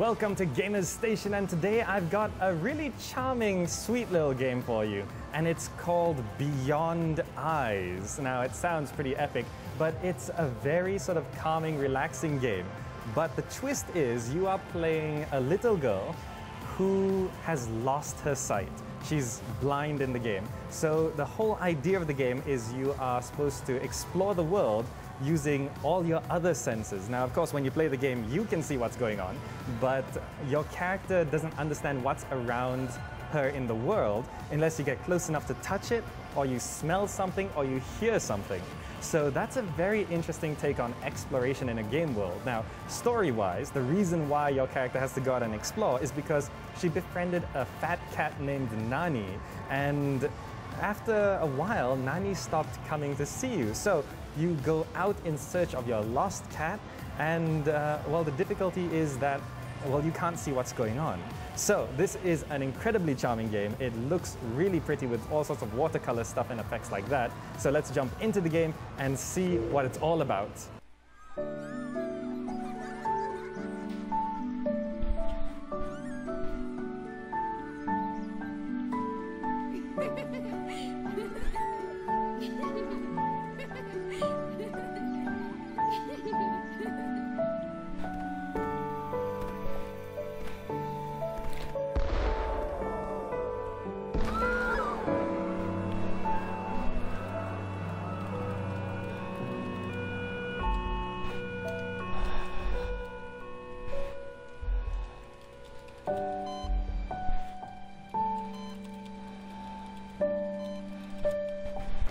Welcome to Gamers Station, and today I've got a really charming, sweet little game for you, and it's called Beyond Eyes. Now, it sounds pretty epic, but it's a very sort of calming, relaxing game. But the twist is you are playing a little girl who has lost her sight. She's blind in the game. So the whole idea of the game is you are supposed to explore the world using all your other senses. Now, of course, when you play the game, you can see what's going on, but your character doesn't understand what's around her in the world unless you get close enough to touch it, or you smell something, or you hear something. So that's a very interesting take on exploration in a game world. Now, story-wise, the reason why your character has to go out and explore is because she befriended a fat cat named Nani, and after a while, Nani stopped coming to see you. So you go out in search of your lost cat, and well, the difficulty is that, well, you can't see what's going on. So this is an incredibly charming game. It looks really pretty with all sorts of watercolor stuff and effects like that. So let's jump into the game and see what it's all about.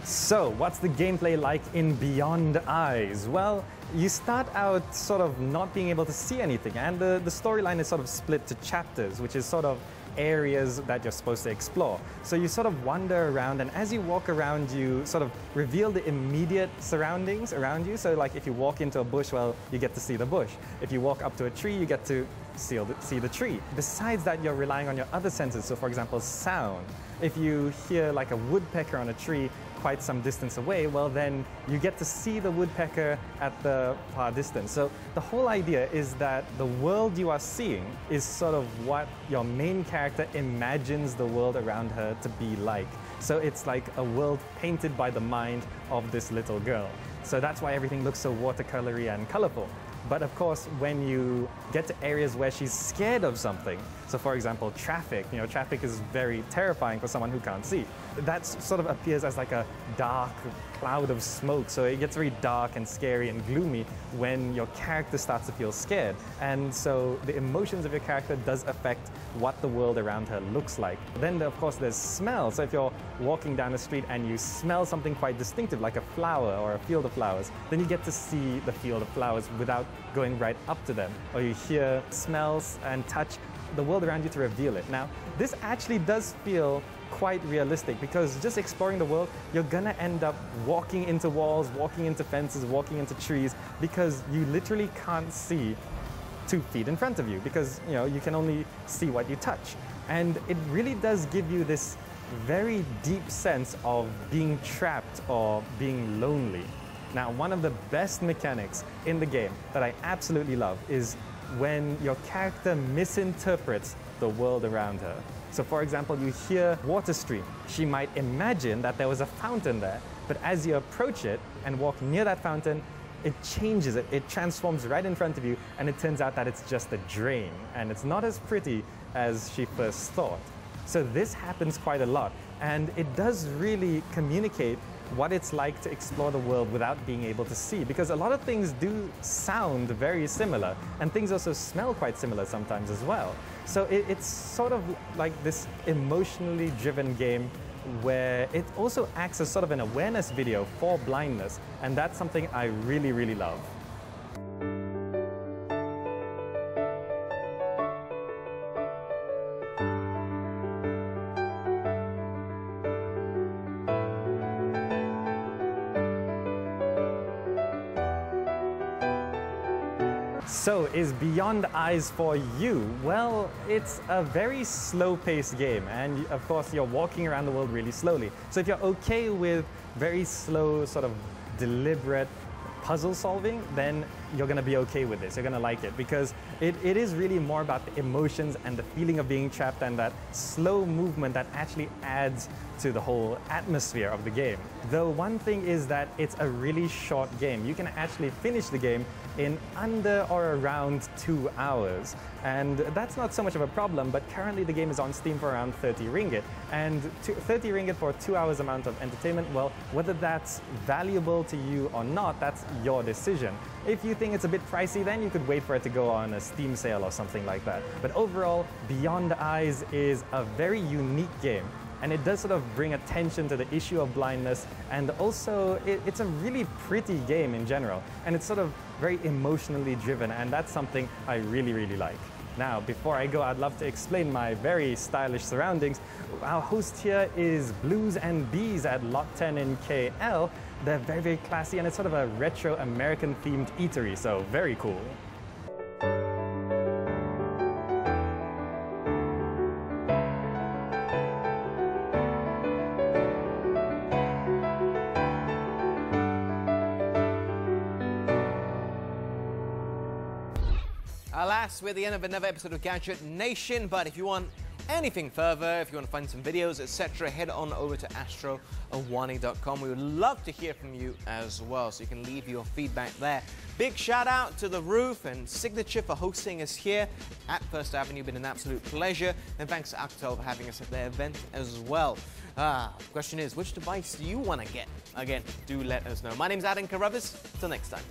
So, what's the gameplay like in Beyond Eyes? Well, you start out sort of not being able to see anything, and the storyline is sort of split to chapters, which is sort of areas that you're supposed to explore. So you sort of wander around, and as you walk around, you sort of reveal the immediate surroundings around you. So like if you walk into a bush, well, you get to see the bush. If you walk up to a tree, you get to see the tree. Besides that, you're relying on your other senses. So for example, sound. If you hear like a woodpecker on a tree quite some distance away, well then you get to see the woodpecker at the far distance. So the whole idea is that the world you are seeing is sort of what your main character imagines the world around her to be like. So it's like a world painted by the mind of this little girl. So that's why everything looks so watercolory and colorful. But of course, when you get to areas where she's scared of something, so for example, traffic, traffic is very terrifying for someone who can't see. That sort of appears as like a dark cloud of smoke. So it gets very dark and scary and gloomy when your character starts to feel scared. And so the emotions of your character does affect what the world around her looks like. Then of course there's smell. So if you're walking down the street and you smell something quite distinctive, like a flower or a field of flowers, then you get to see the field of flowers without going right up to them. Or you hear smells and touch the world around you to reveal it. Now, this actually does feel quite realistic, because just exploring the world, you're gonna end up walking into walls, walking into fences, walking into trees, because you literally can't see 2 feet in front of you, because you can only see what you touch. And it really does give you this very deep sense of being trapped or being lonely. Now, one of the best mechanics in the game that I absolutely love is when your character misinterprets the world around her. So for example, you hear water stream. She might imagine that there was a fountain there, but as you approach it and walk near that fountain, it changes it. It transforms right in front of you, and it turns out that it's just a drain, and it's not as pretty as she first thought. So this happens quite a lot, and it does really communicate what it's like to explore the world without being able to see, because a lot of things do sound very similar, and things also smell quite similar sometimes as well. So it's sort of like this emotionally driven game where it also acts as sort of an awareness video for blindness, and that's something I really, really love. So, is Beyond Eyes for you? Well, it's a very slow-paced game, and of course you're walking around the world really slowly. So if you're okay with very slow, sort of deliberate puzzle solving, then you're going to be okay with this. You're going to like it because it is really more about the emotions and the feeling of being trapped and that slow movement that actually adds to the whole atmosphere of the game. The one thing is that it's a really short game. You can actually finish the game in under or around 2 hours. And that's not so much of a problem, but currently the game is on Steam for around 30 ringgit. And 30 ringgit for 2 hours amount of entertainment, well, whether that's valuable to you or not, that's your decision. If you think it's a bit pricey, then you could wait for it to go on a Steam sale or something like that. But overall, Beyond Eyes is a very unique game. And it does sort of bring attention to the issue of blindness, and also it's a really pretty game in general, and it's sort of very emotionally driven, and that's something I really, really like. Now, before I go, I'd love to explain my very stylish surroundings. Our host here is Blues and Bees at Lot 10 in KL. They're very, very classy, and it's sort of a retro American themed eatery, so very cool. Alas, we're at the end of another episode of Gadget Nation, but if you want anything further, if you want to find some videos, etc., head on over to astroawani.com. We would love to hear from you as well, so you can leave your feedback there. Big shout out to The Roof and Signature for hosting us here at First Avenue. Been an absolute pleasure, and thanks to Actel for having us at their event as well. The question is, which device do you want to get? Again, do let us know. My name's Adam Carruthers. Till next time.